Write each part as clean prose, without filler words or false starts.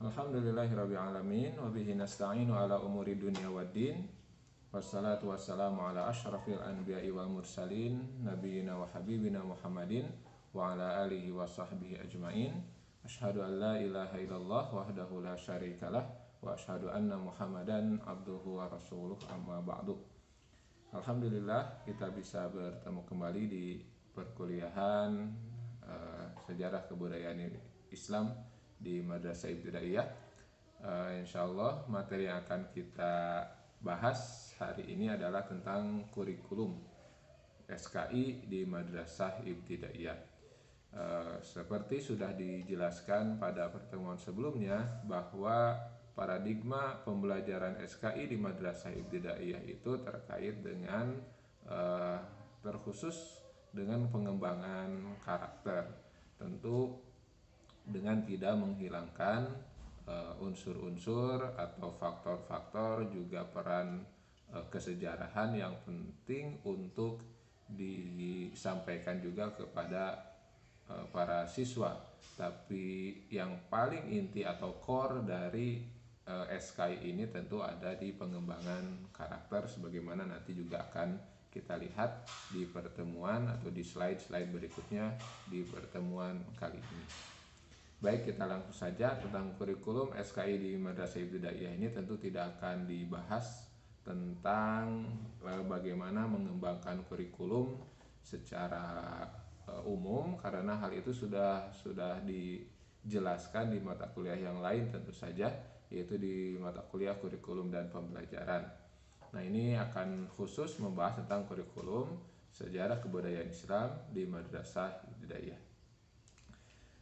Alhamdulillahirrabbilalamin. Wabihi nasta'inu ala umuri dunia waddin. Wassalatu wassalamu ala ashrafil anbiya'i wal mursalin, nabiyina wa habibina Muhammadin wa ala alihi wa sahbihi ajma'in. Ashhadu an la ilaha illallah wahdahu la syarikalah, wa ashhadu anna Muhammadan abduhu wa rasuluh, amma ba'du. Alhamdulillah kita bisa bertemu kembali di perkuliahan sejarah kebudayaan Islam di Madrasah Ibtidaiyah. Insyaallah materi yang akan kita bahas hari ini adalah tentang kurikulum SKI di Madrasah Ibtidaiyah. Seperti sudah dijelaskan pada pertemuan sebelumnya bahwa paradigma pembelajaran SKI di Madrasah Ibtidaiyah itu terkait dengan terkhusus dengan pengembangan karakter, tentu dengan tidak menghilangkan unsur-unsur atau faktor-faktor juga peran kesejarahan yang penting untuk disampaikan juga kepada para siswa. Tapi yang paling inti atau core dari SKI ini tentu ada di pengembangan karakter, sebagaimana nanti juga akan kita lihat di pertemuan atau di slide-slide berikutnya di pertemuan kali ini. Baik, kita langsung saja tentang kurikulum SKI di Madrasah Ibtidaiyah ini. Tentu tidak akan dibahas tentang bagaimana mengembangkan kurikulum secara umum, karena hal itu sudah dijelaskan di mata kuliah yang lain tentu saja, yaitu di mata kuliah kurikulum dan pembelajaran. Nah, ini akan khusus membahas tentang kurikulum sejarah kebudayaan Islam di Madrasah Ibtidaiyah.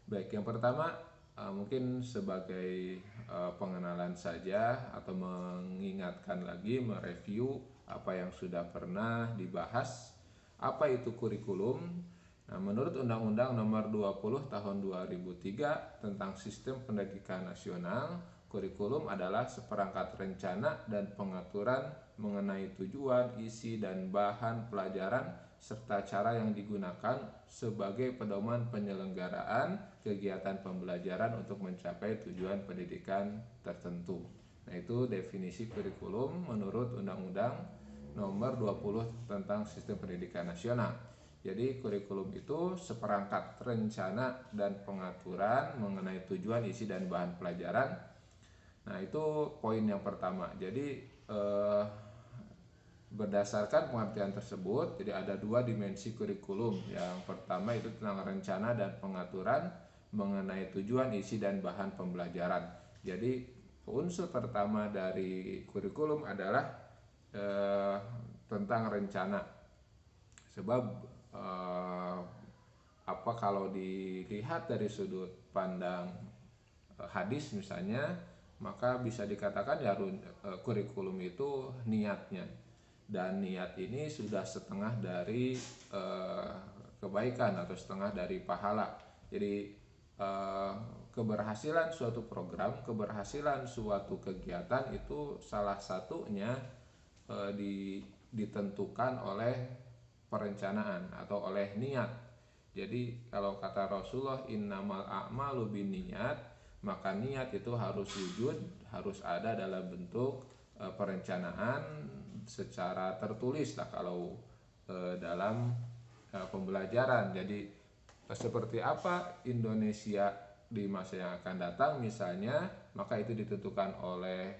Baik, yang pertama mungkin sebagai pengenalan saja atau mengingatkan lagi, mereview apa yang sudah pernah dibahas. Apa itu kurikulum? Nah, menurut Undang-Undang Nomor 20 Tahun 2003 tentang Sistem Pendidikan Nasional, kurikulum adalah seperangkat rencana dan pengaturan mengenai tujuan, isi, dan bahan pelajaran serta cara yang digunakan sebagai pedoman penyelenggaraan kegiatan pembelajaran untuk mencapai tujuan pendidikan tertentu. Nah, itu definisi kurikulum menurut Undang-Undang Nomor 20 tentang Sistem Pendidikan Nasional. Jadi kurikulum itu seperangkat rencana dan pengaturan mengenai tujuan, isi, dan bahan pelajaran. Nah, itu poin yang pertama. Jadi berdasarkan pengertian tersebut, jadi ada dua dimensi kurikulum. Yang pertama itu tentang rencana dan pengaturan mengenai tujuan, isi, dan bahan pembelajaran. Jadi unsur pertama dari kurikulum adalah tentang rencana. Sebab apa kalau dilihat dari sudut pandang hadis misalnya, maka bisa dikatakan ya kurikulum itu niatnya. Dan niat ini sudah setengah dari kebaikan atau setengah dari pahala. Jadi keberhasilan suatu program, keberhasilan suatu kegiatan itu salah satunya ditentukan oleh perencanaan atau oleh niat. Jadi kalau kata Rasulullah, innamal a'malu binniyat, maka niat itu harus wujud, harus ada dalam bentuk perencanaan secara tertulis lah kalau dalam pembelajaran. Jadi seperti apa Indonesia di masa yang akan datang misalnya, maka itu ditentukan oleh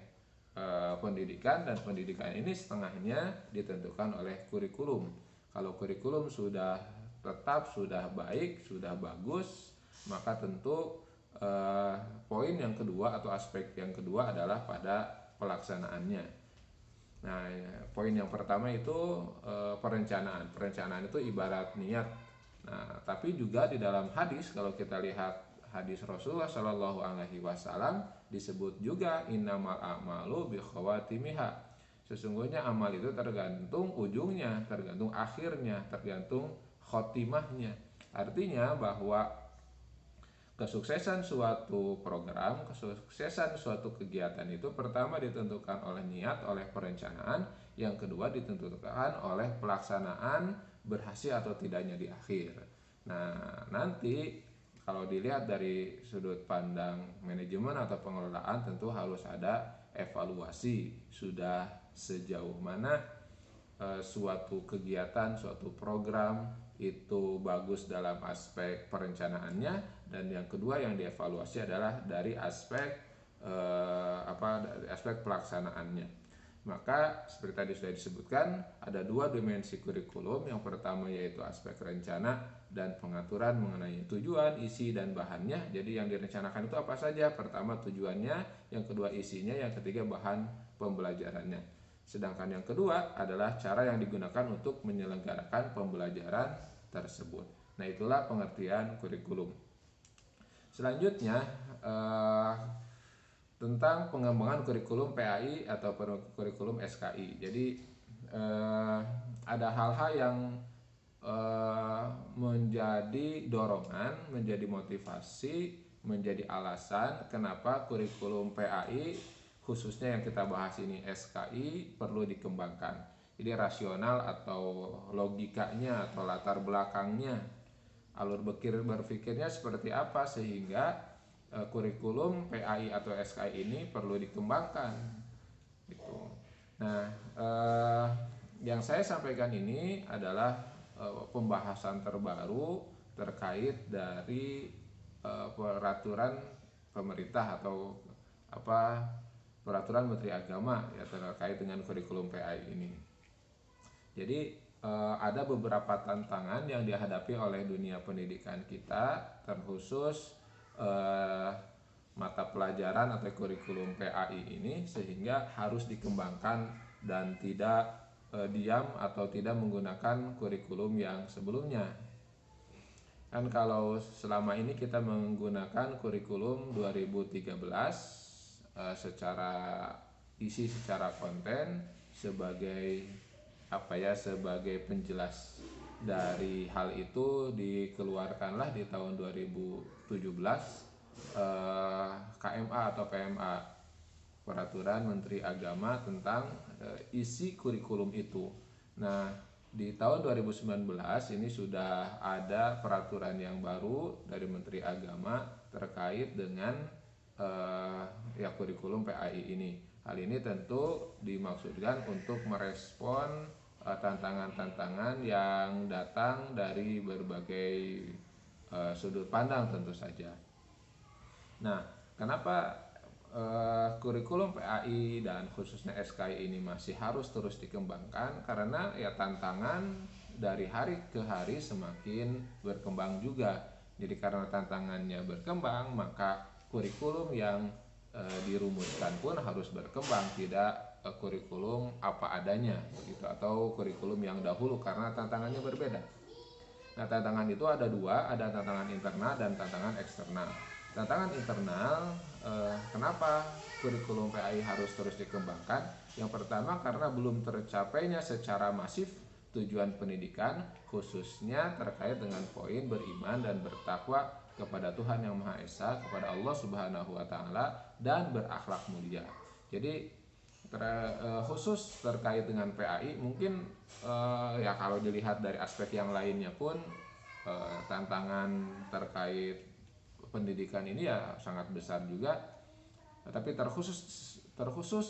pendidikan, dan pendidikan ini setengahnya ditentukan oleh kurikulum. Kalau kurikulum sudah tetap, sudah baik, sudah bagus, maka tentu poin yang kedua atau aspek yang kedua adalah pada pelaksanaannya. Nah, poin yang pertama itu perencanaan. Perencanaan itu ibarat niat. Nah, tapi juga di dalam hadis, kalau kita lihat hadis Rasulullah Shallallahu Alaihi Wasallam, disebut juga innamal a'malu bikhawatimiha. Sesungguhnya amal itu tergantung ujungnya, tergantung akhirnya, tergantung khotimahnya. Artinya bahwa kesuksesan suatu program, kesuksesan suatu kegiatan itu pertama ditentukan oleh niat, oleh perencanaan, yang kedua ditentukan oleh pelaksanaan, berhasil atau tidaknya di akhir. Nah, nanti kalau dilihat dari sudut pandang manajemen atau pengelolaan, tentu harus ada evaluasi sudah sejauh mana suatu kegiatan, suatu program itu bagus dalam aspek perencanaannya, dan yang kedua yang dievaluasi adalah dari aspek dari aspek pelaksanaannya. Maka seperti tadi sudah disebutkan, ada dua dimensi kurikulum. Yang pertama yaitu aspek rencana dan pengaturan mengenai tujuan, isi, dan bahannya. Jadi yang direncanakan itu apa saja? Pertama tujuannya, yang kedua isinya, yang ketiga bahan pembelajarannya. Sedangkan yang kedua adalah cara yang digunakan untuk menyelenggarakan pembelajaran tersebut. Nah, itulah pengertian kurikulum. Selanjutnya tentang pengembangan kurikulum PAI atau kurikulum SKI. Jadi ada hal-hal yang menjadi dorongan, menjadi motivasi, menjadi alasan kenapa kurikulum PAI, khususnya yang kita bahas ini SKI, perlu dikembangkan. Jadi rasional atau logikanya atau latar belakangnya, alur berpikirnya seperti apa sehingga kurikulum PAI atau SKI ini perlu dikembangkan gitu. Nah, yang saya sampaikan ini adalah pembahasan terbaru terkait dari peraturan pemerintah atau peraturan Menteri Agama ya terkait dengan kurikulum PAI ini. Jadi ada beberapa tantangan yang dihadapi oleh dunia pendidikan kita, terkhusus mata pelajaran atau kurikulum PAI ini, sehingga harus dikembangkan dan tidak diam atau tidak menggunakan kurikulum yang sebelumnya. Kan kalau selama ini kita menggunakan kurikulum 2013 secara isi, secara konten sebagai sebagai penjelas dari hal itu, dikeluarkanlah di tahun 2017 KMA atau PMA, Peraturan Menteri Agama tentang isi kurikulum itu. Nah, di tahun 2019 ini sudah ada peraturan yang baru dari Menteri Agama terkait dengan kurikulum PAI ini. Hal ini tentu dimaksudkan untuk merespon tantangan-tantangan yang datang dari berbagai sudut pandang tentu saja. Nah, kenapa kurikulum PAI dan khususnya SKI ini masih harus terus dikembangkan? Karena ya tantangan dari hari ke hari semakin berkembang juga. Jadi karena tantangannya berkembang, maka kurikulum yang dirumuskan pun harus berkembang, tidak kurikulum apa adanya begitu, atau kurikulum yang dahulu, karena tantangannya berbeda. Nah, tantangan itu ada dua, ada tantangan internal dan tantangan eksternal. Tantangan internal, kenapa kurikulum PAI harus terus dikembangkan? Yang pertama karena belum tercapainya secara masif tujuan pendidikan, khususnya terkait dengan poin beriman dan bertakwa kepada Tuhan Yang Maha Esa, kepada Allah Subhanahu wa Ta'ala, dan berakhlak mulia. Jadi khusus terkait dengan PAI, mungkin ya kalau dilihat dari aspek yang lainnya pun tantangan terkait pendidikan ini ya sangat besar juga, tapi terkhusus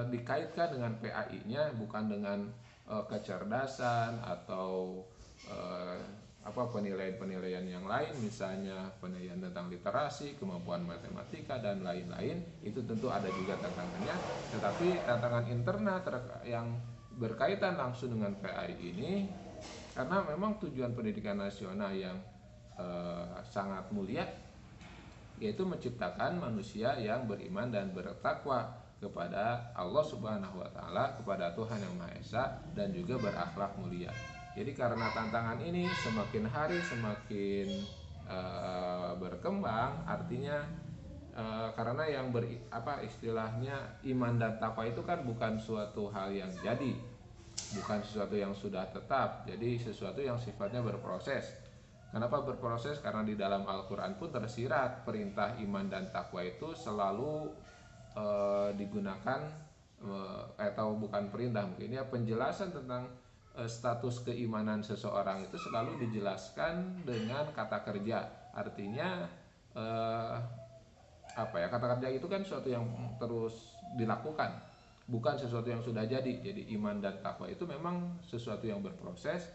dikaitkan dengan PAI-nya, bukan dengan kecerdasan atau penilaian-penilaian yang lain, misalnya penilaian tentang literasi, kemampuan matematika, dan lain-lain. Itu tentu ada juga tantangannya, tetapi tantangan internal yang berkaitan langsung dengan PAI ini, karena memang tujuan pendidikan nasional yang sangat mulia, yaitu menciptakan manusia yang beriman dan bertakwa kepada Allah Subhanahu wa Ta'ala, kepada Tuhan Yang Maha Esa, dan juga berakhlak mulia. Jadi karena tantangan ini semakin hari semakin berkembang, artinya karena yang istilahnya iman dan takwa itu kan bukan suatu hal yang jadi, bukan sesuatu yang sudah tetap, jadi sesuatu yang sifatnya berproses. Kenapa berproses? Karena di dalam Al-Quran pun tersirat perintah iman dan takwa itu selalu digunakan atau bukan perintah, mungkin ya, penjelasan tentang status keimanan seseorang itu selalu dijelaskan dengan kata kerja. Artinya eh, kata kerja itu kan sesuatu yang terus dilakukan, bukan sesuatu yang sudah jadi. Jadi iman dan takwa itu memang sesuatu yang berproses.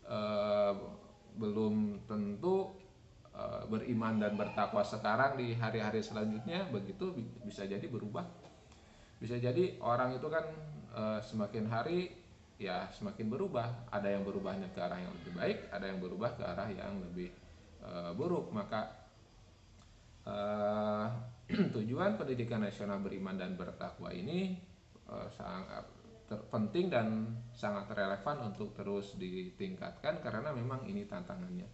eh, Belum tentu beriman dan bertakwa sekarang di hari-hari selanjutnya begitu bisa jadi berubah. Bisa jadi orang itu kan semakin hari ya semakin berubah. Ada yang berubahnya ke arah yang lebih baik, ada yang berubah ke arah yang lebih buruk. Maka eh, tujuan pendidikan nasional beriman dan bertakwa ini sangat penting dan sangat relevan untuk terus ditingkatkan karena memang ini tantangannya.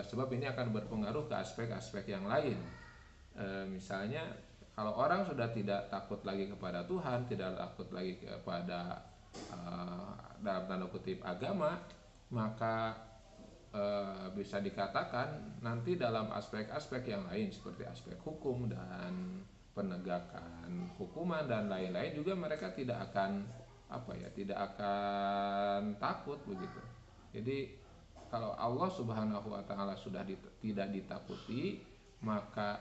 Sebab ini akan berpengaruh ke aspek-aspek yang lain. Misalnya kalau orang sudah tidak takut lagi kepada Tuhan, tidak takut lagi kepada dalam tanda kutip agama, maka bisa dikatakan nanti dalam aspek-aspek yang lain seperti aspek hukum dan penegakan hukuman dan lain-lain juga mereka tidak akan tidak akan takut begitu. Jadi kalau Allah Subhanahu wa taala sudah tidak ditakuti, maka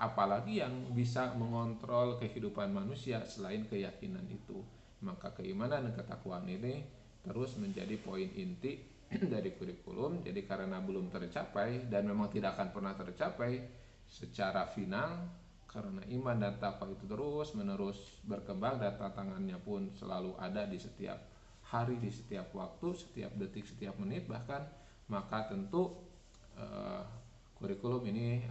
apalagi yang bisa mengontrol kehidupan manusia selain keyakinan itu. Maka keimanan dan ketakwaan ini terus menjadi poin inti dari kurikulum. Jadi karena belum tercapai dan memang tidak akan pernah tercapai secara final, karena iman dan takwa itu terus menerus berkembang dan tantangannya pun selalu ada di setiap hari, di setiap waktu, setiap detik, setiap menit bahkan, maka tentu kurikulum ini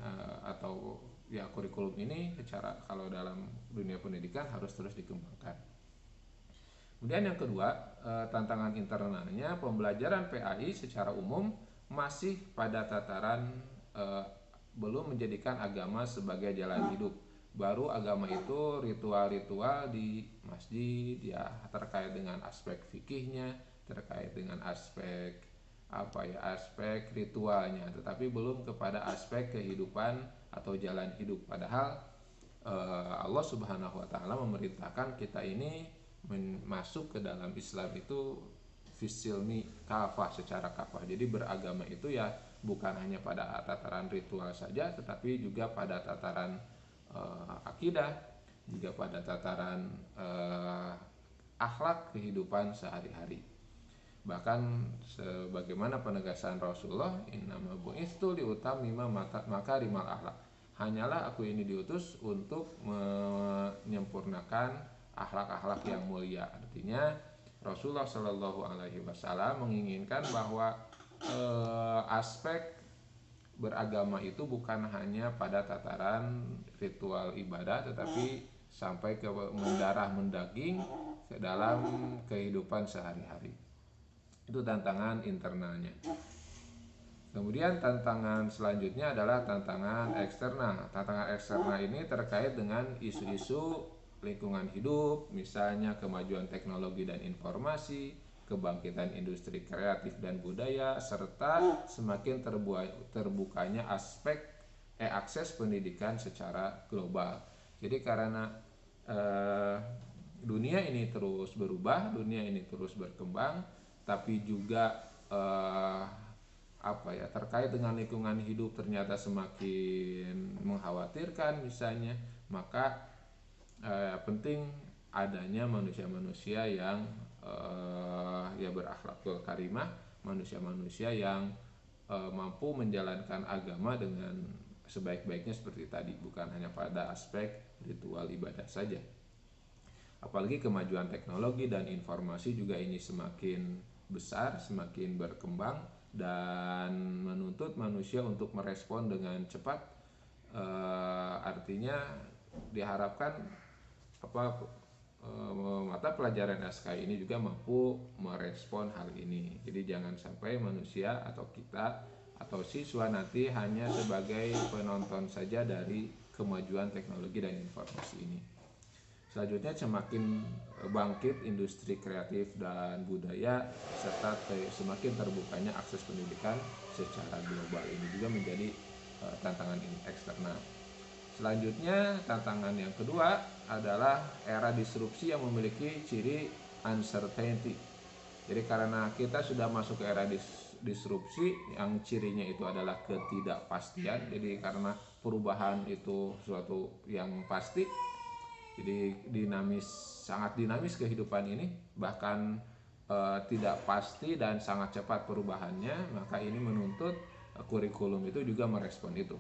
kurikulum ini secara kalau dalam dunia pendidikan harus terus dikembangkan. Kemudian yang kedua, tantangan internalnya pembelajaran PAI secara umum masih pada tataran belum menjadikan agama sebagai jalan hidup. Baru agama itu ritual-ritual di masjid ya, terkait dengan aspek fikihnya, terkait dengan aspek aspek ritualnya, tetapi belum kepada aspek kehidupan atau jalan hidup. Padahal Allah Subhanahu wa taala memerintahkan kita ini masuk ke dalam Islam itu fisilmi kafah, secara kafah. Jadi beragama itu ya bukan hanya pada tataran ritual saja, tetapi juga pada tataran akidah, juga pada tataran akhlak kehidupan sehari-hari. Bahkan sebagaimana penegasan Rasulullah, innama bu'istu liutamima makarimal akhlak. Hanyalah aku ini diutus untuk menyempurnakan akhlak-akhlak yang mulia. Artinya Rasulullah Shallallahu Alaihi Wasallam menginginkan bahwa aspek beragama itu bukan hanya pada tataran ritual ibadah, tetapi sampai ke mendarah mendaging ke dalam kehidupan sehari-hari. Itu tantangan internalnya. Kemudian tantangan selanjutnya adalah tantangan eksternal. Tantangan eksternal ini terkait dengan isu-isu lingkungan hidup, misalnya kemajuan teknologi dan informasi, kebangkitan industri kreatif dan budaya, serta semakin terbukanya akses pendidikan secara global. Jadi karena dunia ini terus berubah, dunia ini terus berkembang, tapi juga terkait dengan lingkungan hidup ternyata semakin mengkhawatirkan misalnya, maka penting adanya manusia-manusia yang berakhlakul karimah, manusia-manusia yang mampu menjalankan agama dengan sebaik-baiknya seperti tadi, bukan hanya pada aspek ritual ibadah saja. Apalagi kemajuan teknologi dan informasi juga ini semakin besar, semakin berkembang dan menuntut manusia untuk merespon dengan cepat. Artinya diharapkan mata pelajaran SK ini juga mampu merespon hal ini. Jadi jangan sampai manusia atau kita atau siswa nanti hanya sebagai penonton saja dari kemajuan teknologi dan informasi ini. Selanjutnya semakin bangkit industri kreatif dan budaya serta semakin terbukanya akses pendidikan secara global, ini juga menjadi tantangan eksternal. Selanjutnya tantangan yang kedua adalah era disrupsi yang memiliki ciri uncertainty. Jadi karena kita sudah masuk ke era disrupsi yang cirinya itu adalah ketidakpastian. Jadi karena perubahan itu suatu yang pasti, jadi sangat dinamis kehidupan ini, bahkan tidak pasti dan sangat cepat perubahannya. Maka ini menuntut kurikulum itu juga merespon itu.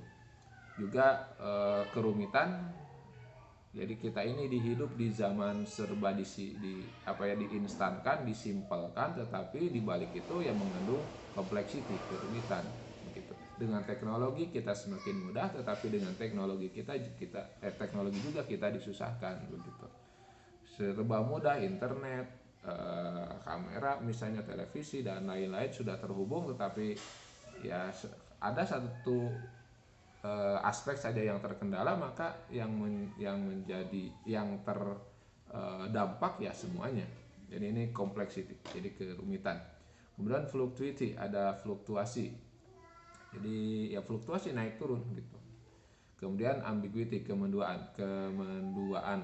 Juga kerumitan. Jadi kita ini dihidup di zaman serba diinstankan, disimpelkan, tetapi di balik itu yang mengandung complexity, kerumitan gitu. Dengan teknologi kita semakin mudah, tetapi dengan teknologi teknologi juga kita disusahkan begitu. Serba mudah, internet, kamera, misalnya televisi dan lain-lain sudah terhubung, tetapi ya ada satu aspek saja yang terkendala, maka yang terdampak ya semuanya. Jadi ini complexity, jadi kerumitan. Kemudian fluctuity, ada fluktuasi. Jadi ya fluktuasi naik turun gitu. Kemudian ambiguity, kemenduaan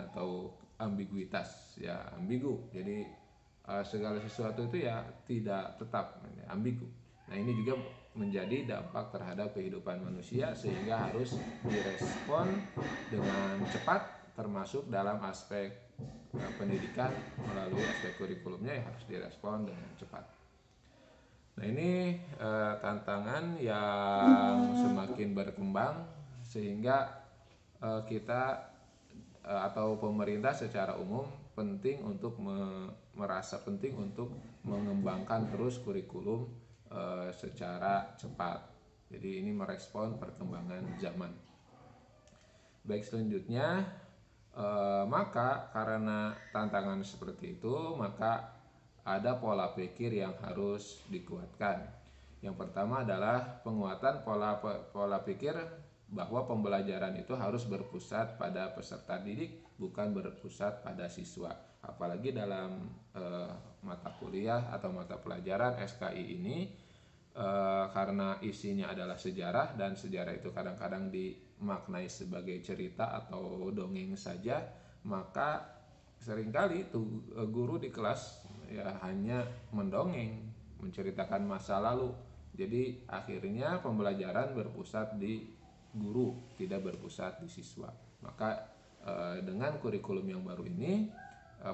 atau ambiguitas, ya ambigu. Jadi segala sesuatu itu ya tidak tetap, ambigu. Nah ini juga menjadi dampak terhadap kehidupan manusia, sehingga harus direspon dengan cepat, termasuk dalam aspek pendidikan melalui aspek kurikulumnya yang harus direspon dengan cepat. Nah ini tantangan yang semakin berkembang, sehingga kita atau pemerintah secara umum merasa penting untuk mengembangkan terus kurikulum secara cepat. Jadi ini merespon perkembangan zaman. Baik, selanjutnya maka karena tantangan seperti itu, maka ada pola pikir yang harus dikuatkan. Yang pertama adalah penguatan pola pikir bahwa pembelajaran itu harus berpusat pada peserta didik, bukan berpusat pada siswa. Apalagi dalam mata kuliah atau mata pelajaran SKI ini, karena isinya adalah sejarah, dan sejarah itu kadang-kadang dimaknai sebagai cerita atau dongeng saja, maka seringkali guru di kelas ya hanya mendongeng, menceritakan masa lalu. Jadi akhirnya pembelajaran berpusat di guru, tidak berpusat di siswa. Maka dengan kurikulum yang baru ini,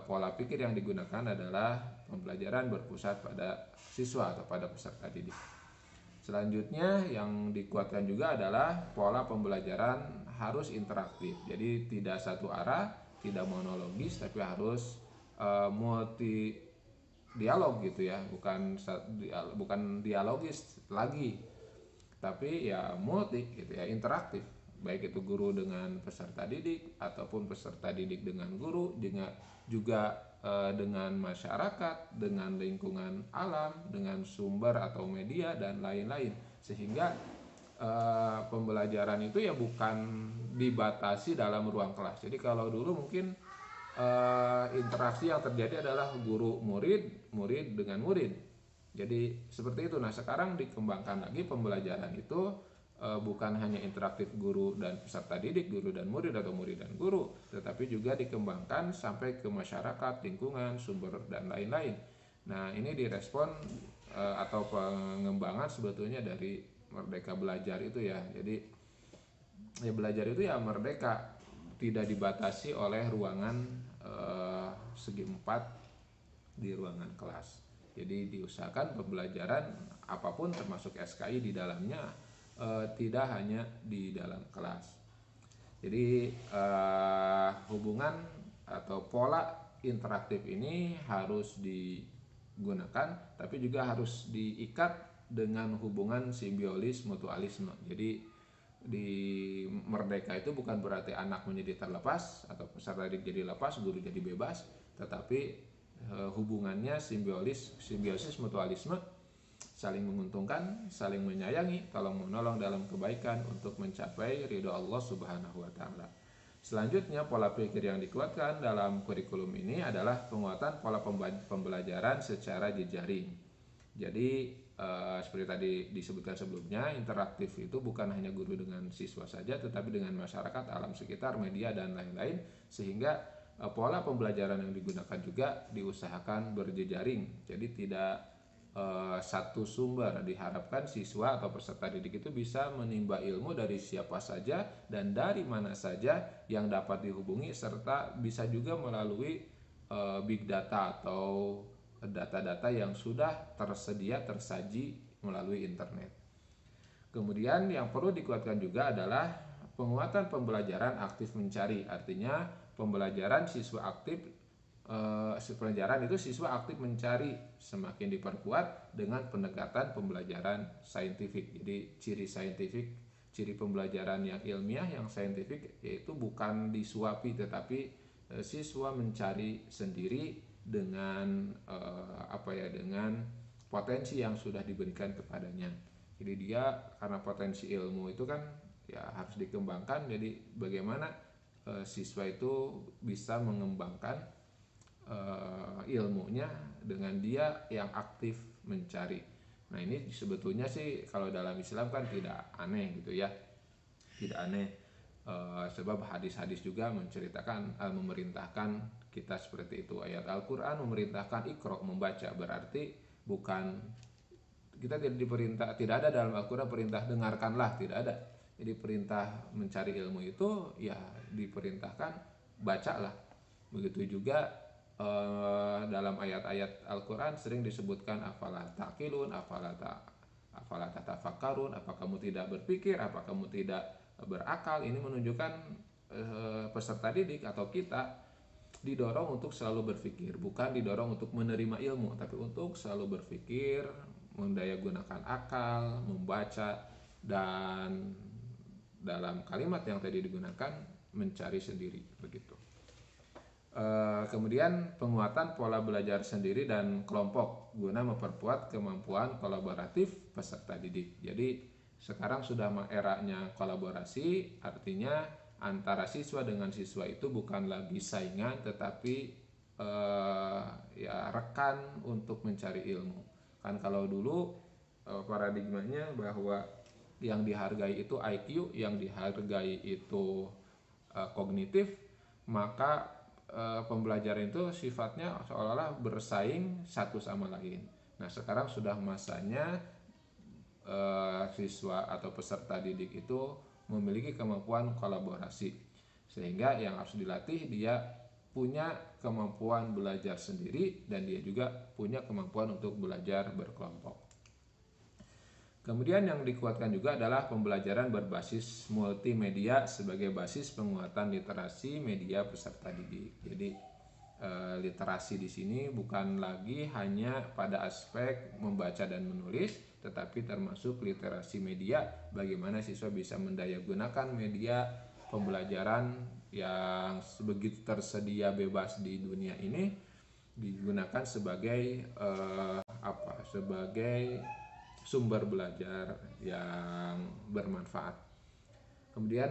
pola pikir yang digunakan adalah pembelajaran berpusat pada siswa atau pada peserta didik. Selanjutnya yang dikuatkan juga adalah pola pembelajaran harus interaktif. Jadi tidak satu arah, tidak monologis, tapi harus multi dialog gitu ya, bukan dialogis lagi, tapi ya multi gitu ya, interaktif. Baik itu guru dengan peserta didik ataupun peserta didik dengan guru, juga dengan masyarakat, dengan lingkungan alam, dengan sumber atau media dan lain-lain. Sehingga pembelajaran itu ya bukan dibatasi dalam ruang kelas. Jadi kalau dulu mungkin interaksi yang terjadi adalah guru murid dengan murid. Jadi seperti itu. Nah sekarang dikembangkan lagi pembelajaran itu bukan hanya interaktif guru dan peserta didik, guru dan murid atau murid dan guru, tetapi juga dikembangkan sampai ke masyarakat, lingkungan, sumber dan lain-lain. Nah ini direspon atau pengembangan sebetulnya dari Merdeka Belajar itu ya. Jadi ya belajar itu ya merdeka, tidak dibatasi oleh ruangan segi empat di ruangan kelas. Jadi diusahakan pembelajaran apapun termasuk SKI di dalamnya tidak hanya di dalam kelas. Jadi hubungan atau pola interaktif ini harus digunakan, tapi juga harus diikat dengan hubungan simbiosis mutualisme. Jadi di merdeka itu bukan berarti anak menjadi terlepas atau peserta didik jadi lepas, guru jadi bebas, tetapi hubungannya simbiosis mutualisme, saling menguntungkan, saling menyayangi, tolong menolong dalam kebaikan untuk mencapai ridho Allah Subhanahu wa taala. Selanjutnya pola pikir yang dikuatkan dalam kurikulum ini adalah penguatan pola pembelajaran secara jejaring. Jadi seperti tadi disebutkan sebelumnya, interaktif itu bukan hanya guru dengan siswa saja, tetapi dengan masyarakat, alam sekitar, media dan lain-lain, sehingga pola pembelajaran yang digunakan juga diusahakan berjejaring. Jadi tidak satu sumber. Diharapkan siswa atau peserta didik itu bisa menimba ilmu dari siapa saja dan dari mana saja yang dapat dihubungi, serta bisa juga melalui big data atau data-data yang sudah tersaji melalui internet. Kemudian yang perlu dikuatkan juga adalah penguatan pembelajaran aktif mencari. Artinya pembelajaran siswa aktif pelajaran itu siswa aktif mencari semakin diperkuat dengan pendekatan pembelajaran saintifik. Jadi ciri pembelajaran yang ilmiah, yang saintifik, yaitu bukan disuapi tetapi siswa mencari sendiri dengan dengan potensi yang sudah diberikan kepadanya. Jadi dia karena potensi ilmu itu kan ya harus dikembangkan. Jadi bagaimana siswa itu bisa mengembangkan ilmunya dengan dia yang aktif mencari. Nah ini sebetulnya sih kalau dalam Islam kan tidak aneh gitu ya, tidak aneh sebab hadis-hadis juga menceritakan memerintahkan kita seperti itu. Ayat Al-Quran memerintahkan iqra, membaca, berarti bukan kita tidak ada dalam Al-Quran perintah dengarkanlah, tidak ada. Jadi perintah mencari ilmu itu ya diperintahkan bacalah. Begitu juga dalam ayat-ayat Al-Quran sering disebutkan afala taqilun, afala tatafakkarun, apa kamu tidak berpikir, apa kamu tidak berakal. Ini menunjukkan peserta didik atau kita didorong untuk selalu berpikir, bukan didorong untuk menerima ilmu, tapi untuk selalu berpikir, mendayagunakan akal, membaca, dan dalam kalimat yang tadi digunakan mencari sendiri begitu. Kemudian penguatan pola belajar sendiri dan kelompok guna memperkuat kemampuan kolaboratif peserta didik. Jadi sekarang sudah eranya kolaborasi, artinya antara siswa dengan siswa itu bukan lagi saingan tetapi ya rekan untuk mencari ilmu. Kan kalau dulu paradigmanya bahwa yang dihargai itu IQ, yang dihargai itu kognitif, maka pembelajaran itu sifatnya seolah-olah bersaing satu sama lain. Nah sekarang sudah masanya siswa atau peserta didik itu memiliki kemampuan kolaborasi, sehingga yang harus dilatih dia punya kemampuan belajar sendiri dan dia juga punya kemampuan untuk belajar berkelompok. Kemudian yang dikuatkan juga adalah pembelajaran berbasis multimedia sebagai basis penguatan literasi media peserta didik. Jadi literasi di sini bukan lagi hanya pada aspek membaca dan menulis, tetapi termasuk literasi media, bagaimana siswa bisa mendayagunakan media pembelajaran yang begitu tersedia bebas di dunia ini digunakan sebagai sebagai sumber belajar yang bermanfaat. Kemudian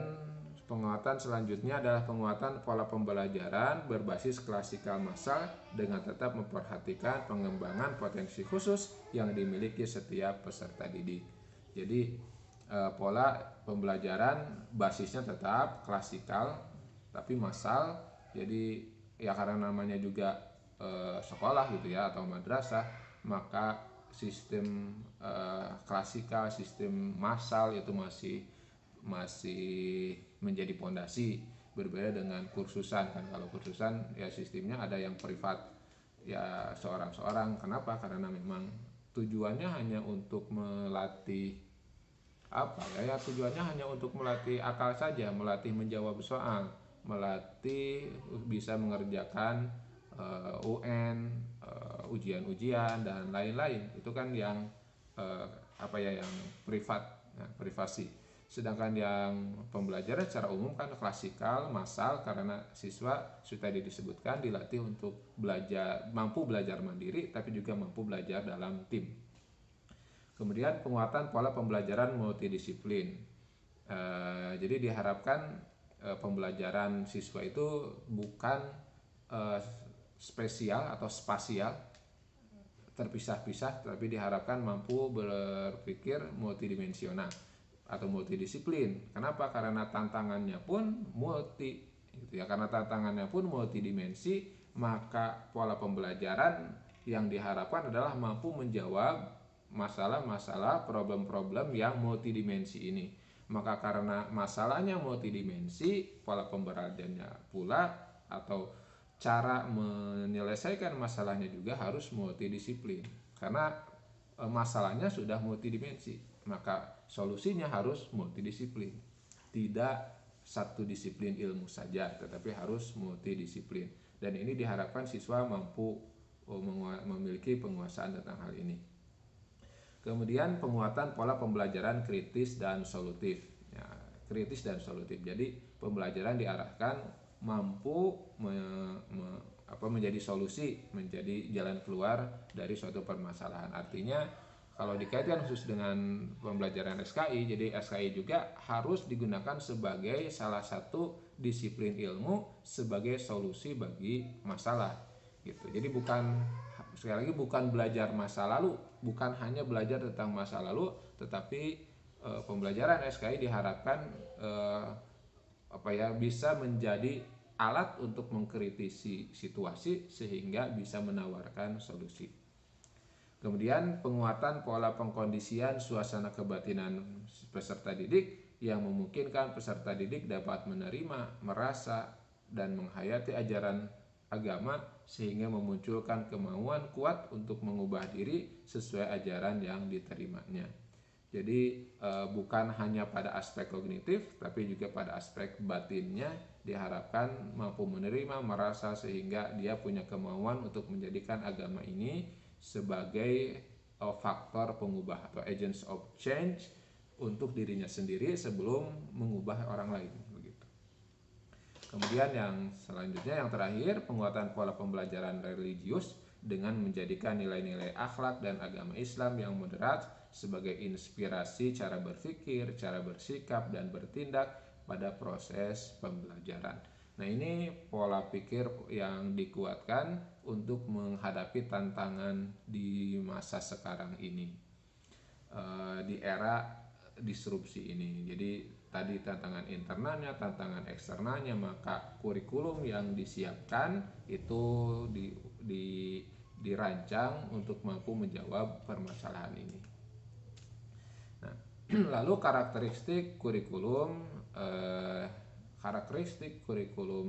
penguatan selanjutnya adalah penguatan pola pembelajaran berbasis klasikal massal dengan tetap memperhatikan pengembangan potensi khusus yang dimiliki setiap peserta didik. Jadi pola pembelajaran basisnya tetap klasikal tapi massal. Jadi ya karena namanya juga sekolah gitu ya atau madrasah, maka sistem klasikal, sistem massal itu masih menjadi pondasi, berbeda dengan kursusan. Kan kalau kursusan ya sistemnya ada yang privat ya seorang-seorang. Kenapa? Karena memang tujuannya hanya untuk melatih tujuannya hanya untuk melatih akal saja, melatih menjawab soal, melatih bisa mengerjakan UN, ujian-ujian dan lain-lain. Itu kan yang yang privat, privasi. Sedangkan yang pembelajaran secara umum kan klasikal, massal, karena siswa sudah tadi disebutkan dilatih untuk mampu belajar mandiri tapi juga mampu belajar dalam tim. Kemudian penguatan pola pembelajaran multidisiplin. Jadi diharapkan pembelajaran siswa itu bukan spesial atau spasial terpisah-pisah, tapi diharapkan mampu berpikir multidimensional atau multidisiplin. Kenapa? Karena tantangannya pun multi. gitu ya. Karena tantangannya pun multidimensi, maka pola pembelajaran yang diharapkan adalah mampu menjawab masalah-masalah, problem-problem yang multidimensi ini. Maka karena masalahnya multidimensi, pola pembelajarannya pula atau cara menyelesaikan masalahnya juga harus multidisiplin. Karena masalahnya sudah multidimensi, maka solusinya harus multidisiplin. Tidak satu disiplin ilmu saja, tetapi harus multidisiplin. Dan ini diharapkan siswa mampu memiliki penguasaan tentang hal ini. Kemudian penguatan pola pembelajaran kritis dan solutif. Ya, kritis dan solutif. Jadi pembelajaran diarahkan mampu menjadi solusi, menjadi jalan keluar dari suatu permasalahan. Artinya kalau dikaitkan khusus dengan pembelajaran SKI, jadi SKI juga harus digunakan sebagai salah satu disiplin ilmu sebagai solusi bagi masalah gitu. Jadi sekali lagi bukan belajar masa lalu, bukan hanya belajar tentang masa lalu, tetapi pembelajaran SKI diharapkan bisa menjadi alat untuk mengkritisi situasi sehingga bisa menawarkan solusi. Kemudian penguatan pola pengkondisian suasana kebatinan peserta didik yang memungkinkan peserta didik dapat menerima, merasa, dan menghayati ajaran agama sehingga memunculkan kemauan kuat untuk mengubah diri sesuai ajaran yang diterimanya. Jadi bukan hanya pada aspek kognitif, tapi juga pada aspek batinnya diharapkan mampu menerima, merasa, sehingga dia punya kemauan untuk menjadikan agama ini sebagai faktor pengubah atau agents of change untuk dirinya sendiri sebelum mengubah orang lain begitu. Kemudian yang selanjutnya, yang terakhir, penguatan pola pembelajaran religius dengan menjadikan nilai-nilai akhlak dan agama Islam yang moderat sebagai inspirasi cara berpikir, cara bersikap, dan bertindak pada proses pembelajaran. Nah, ini pola pikir yang dikuatkan untuk menghadapi tantangan di masa sekarang ini, di era disrupsi ini. Jadi tadi tantangan internalnya, tantangan eksternalnya, maka kurikulum yang disiapkan itu dirancang untuk mampu menjawab permasalahan ini. Nah, lalu karakteristik kurikulum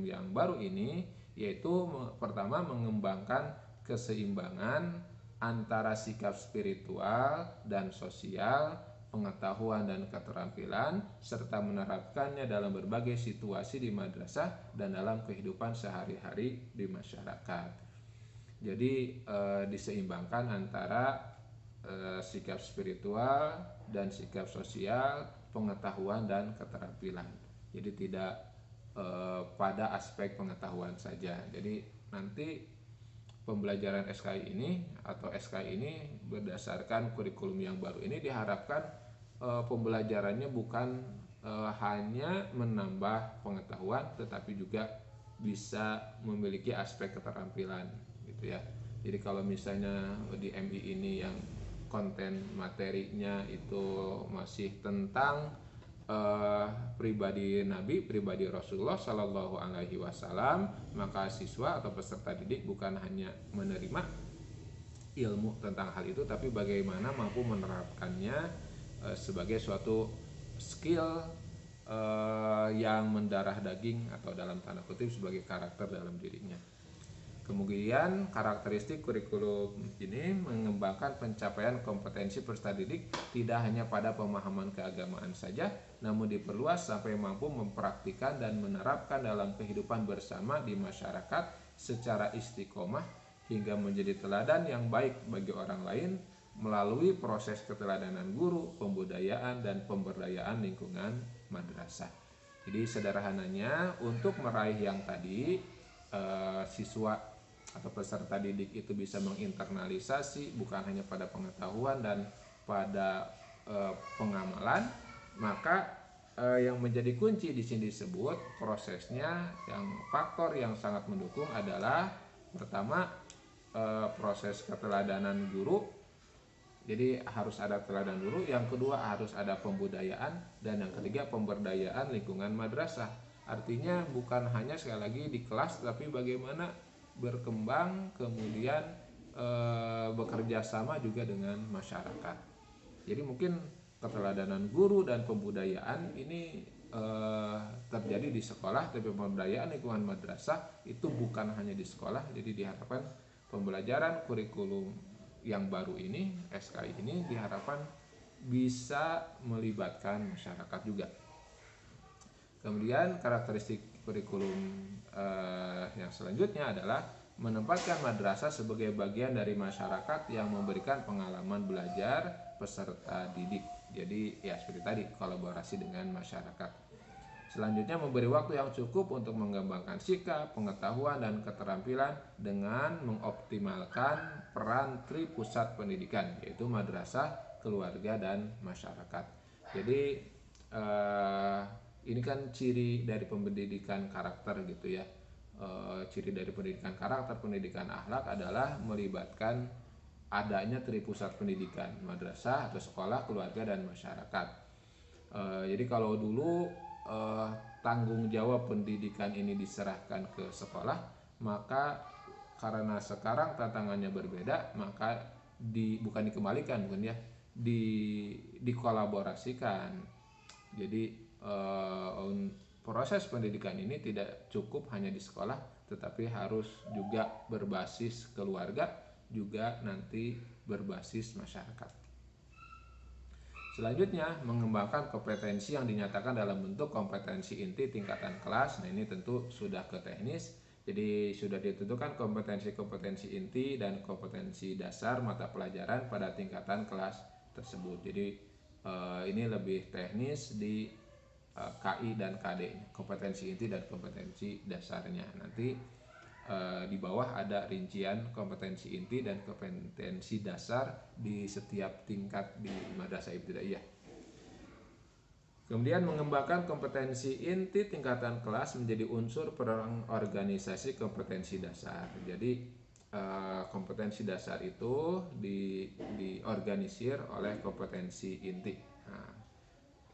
yang baru ini yaitu pertama mengembangkan keseimbangan antara sikap spiritual dan sosial, pengetahuan dan keterampilan, serta menerapkannya dalam berbagai situasi di madrasah dan dalam kehidupan sehari-hari di masyarakat. Jadi diseimbangkan antara sikap spiritual dan sikap sosial, pengetahuan dan keterampilan. Jadi tidak pada aspek pengetahuan saja. Jadi nanti pembelajaran SKI ini atau SKI ini berdasarkan kurikulum yang baru ini diharapkan pembelajarannya bukan hanya menambah pengetahuan, tetapi juga bisa memiliki aspek keterampilan gitu ya. Jadi kalau misalnya di MI ini yang konten materinya itu masih tentang pribadi Nabi, pribadi Rasulullah Shallallahu Alaihi Wasallam, maka siswa atau peserta didik bukan hanya menerima ilmu tentang hal itu, tapi bagaimana mampu menerapkannya sebagai suatu skill yang mendarah daging atau dalam tanda kutip sebagai karakter dalam dirinya. Kemudian karakteristik kurikulum ini mengembangkan pencapaian kompetensi peserta didik tidak hanya pada pemahaman keagamaan saja, namun diperluas sampai mampu mempraktikkan dan menerapkan dalam kehidupan bersama di masyarakat secara istiqomah hingga menjadi teladan yang baik bagi orang lain melalui proses keteladanan guru, pembudayaan, dan pemberdayaan lingkungan madrasah. Jadi sederhananya untuk meraih yang tadi, siswa atau peserta didik itu bisa menginternalisasi bukan hanya pada pengetahuan dan pada pengamalan, maka yang menjadi kunci di sini disebut prosesnya, yang faktor yang sangat mendukung adalah pertama proses keteladanan guru. Jadi harus ada teladan guru, yang kedua harus ada pembudayaan, dan yang ketiga pemberdayaan lingkungan madrasah. Artinya bukan hanya sekali lagi di kelas, tapi bagaimana berkembang kemudian bekerja sama juga dengan masyarakat. Jadi mungkin keteladanan guru dan pembudayaan ini terjadi di sekolah, tapi pembudayaan lingkungan madrasah itu bukan hanya di sekolah. Jadi diharapkan pembelajaran kurikulum yang baru ini, SKI ini, diharapkan bisa melibatkan masyarakat juga. Kemudian karakteristik kurikulum yang selanjutnya adalah menempatkan madrasah sebagai bagian dari masyarakat yang memberikan pengalaman belajar peserta didik. Jadi ya seperti tadi, kolaborasi dengan masyarakat. Selanjutnya memberi waktu yang cukup untuk mengembangkan sikap, pengetahuan, dan keterampilan dengan mengoptimalkan peran tripusat pendidikan, yaitu madrasah, keluarga, dan masyarakat. Jadi ini kan ciri dari pendidikan karakter gitu ya. Ciri dari pendidikan karakter, pendidikan akhlak adalah melibatkan adanya tripusat pendidikan, madrasah atau sekolah, keluarga, dan masyarakat. Jadi kalau dulu tanggung jawab pendidikan ini diserahkan ke sekolah, maka karena sekarang tantangannya berbeda, maka bukan dikembalikan, bukan ya, dikolaborasikan. Jadi proses pendidikan ini tidak cukup hanya di sekolah, tetapi harus juga berbasis keluarga, juga nanti berbasis masyarakat. Selanjutnya, mengembangkan kompetensi yang dinyatakan dalam bentuk kompetensi inti tingkatan kelas. Nah, ini tentu sudah ke teknis. Jadi sudah ditentukan kompetensi-kompetensi inti dan kompetensi dasar mata pelajaran pada tingkatan kelas tersebut. Jadi ini lebih teknis di KI dan KD, kompetensi inti dan kompetensi dasarnya. Nanti di bawah ada rincian kompetensi inti dan kompetensi dasar di setiap tingkat di madrasah ibtidaiyah. Kemudian mengembangkan kompetensi inti tingkatan kelas menjadi unsur pengorganisasi kompetensi dasar. Jadi kompetensi dasar itu diorganisir oleh kompetensi inti. Nah,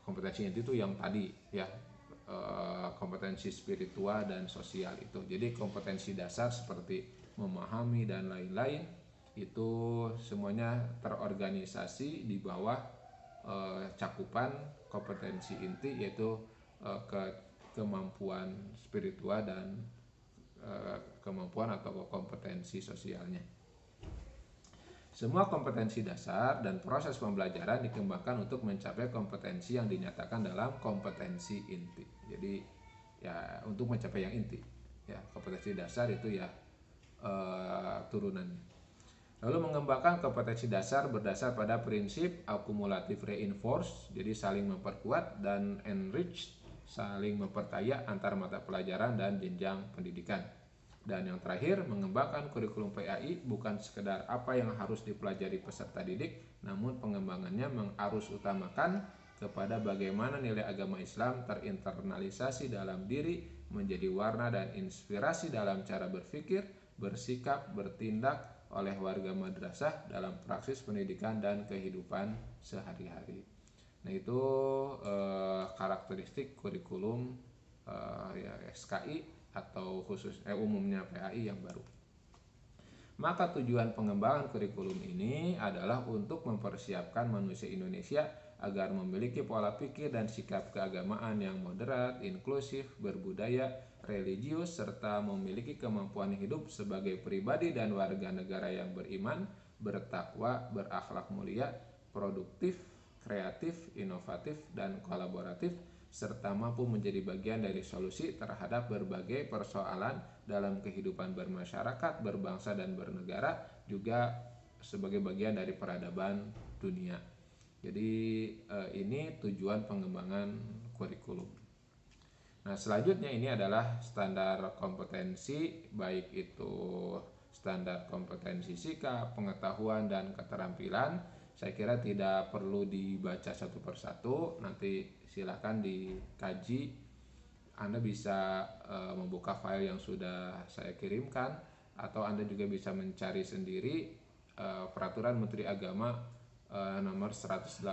kompetensi inti itu yang tadi ya, kompetensi spiritual dan sosial itu. Jadi kompetensi dasar seperti memahami dan lain-lain itu semuanya terorganisasi di bawah cakupan kompetensi inti, yaitu kemampuan spiritual dan kemampuan atau kompetensi sosialnya. Semua kompetensi dasar dan proses pembelajaran dikembangkan untuk mencapai kompetensi yang dinyatakan dalam kompetensi inti. Jadi ya untuk mencapai yang inti, ya kompetensi dasar itu ya turunannya. Lalu mengembangkan kompetensi dasar berdasar pada prinsip akumulatif reinforce, jadi saling memperkuat, dan enrich, saling memperkaya antar mata pelajaran dan jenjang pendidikan. Dan yang terakhir, mengembangkan kurikulum PAI bukan sekedar apa yang harus dipelajari peserta didik, namun pengembangannya mengarus utamakan kepada bagaimana nilai agama Islam terinternalisasi dalam diri, menjadi warna dan inspirasi dalam cara berpikir, bersikap, bertindak oleh warga madrasah dalam praksis pendidikan dan kehidupan sehari-hari. Nah, itu karakteristik kurikulum ya SKI atau khusus umumnya PAI yang baru. Maka tujuan pengembangan kurikulum ini adalah untuk mempersiapkan manusia Indonesia agar memiliki pola pikir dan sikap keagamaan yang moderat, inklusif, berbudaya, religius, serta memiliki kemampuan hidup sebagai pribadi dan warga negara yang beriman, bertakwa, berakhlak mulia, produktif, kreatif, inovatif, dan kolaboratif, serta mampu menjadi bagian dari solusi terhadap berbagai persoalan dalam kehidupan bermasyarakat, berbangsa, dan bernegara, juga sebagai bagian dari peradaban dunia. Jadi ini tujuan pengembangan kurikulum. Nah, selanjutnya ini adalah standar kompetensi, baik itu standar kompetensi sikap, pengetahuan, dan keterampilan. Saya kira tidak perlu dibaca satu persatu, nanti silakan dikaji. Anda bisa membuka file yang sudah saya kirimkan, atau Anda juga bisa mencari sendiri peraturan Menteri Agama nomor 183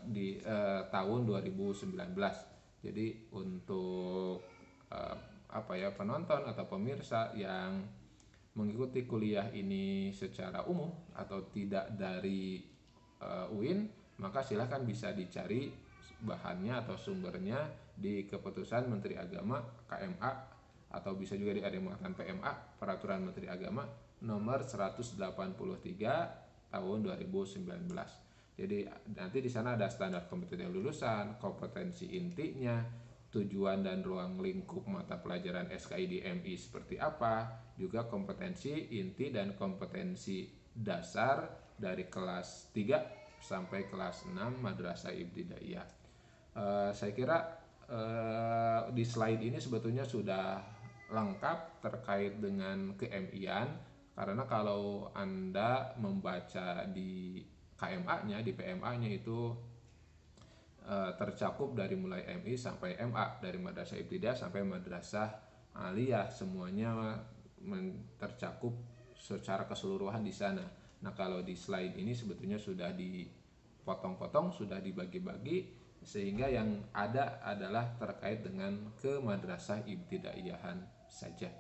di tahun 2019. Jadi untuk penonton atau pemirsa yang mengikuti kuliah ini secara umum atau tidak dari UIN, maka silahkan bisa dicari bahannya atau sumbernya di keputusan Menteri Agama KMA, atau bisa juga di ada yang mengatakan PMA, Peraturan Menteri Agama nomor 183 tahun 2019. Jadi nanti di sana ada standar kompetensi lulusan, kompetensi intinya, tujuan dan ruang lingkup mata pelajaran SKI di MI seperti apa, juga kompetensi inti dan kompetensi dasar dari kelas 3 sampai kelas 6 Madrasah Ibtidaiyah. Saya kira di slide ini sebetulnya sudah lengkap terkait dengan ke-MI-an, karena kalau Anda membaca di KMA-nya, di PMA-nya itu tercakup dari mulai MI sampai MA, dari madrasah ibtidaiyah sampai madrasah aliyah, semuanya tercakup secara keseluruhan di sana. Nah, kalau di slide ini sebetulnya sudah dipotong-potong, sudah dibagi-bagi, sehingga yang ada adalah terkait dengan ke madrasah ibtidaiyahan saja.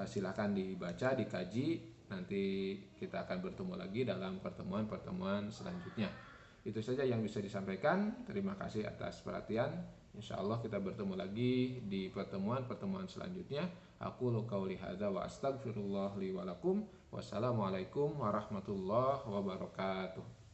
Silahkan dibaca, dikaji, nanti kita akan bertemu lagi dalam pertemuan-pertemuan selanjutnya. Itu saja yang bisa disampaikan. Terima kasih atas perhatian. Insya Allah kita bertemu lagi di pertemuan-pertemuan selanjutnya. Aku qauli hadza wa astagfirullah li wa lakum. Wassalamualaikum warahmatullahi wabarakatuh.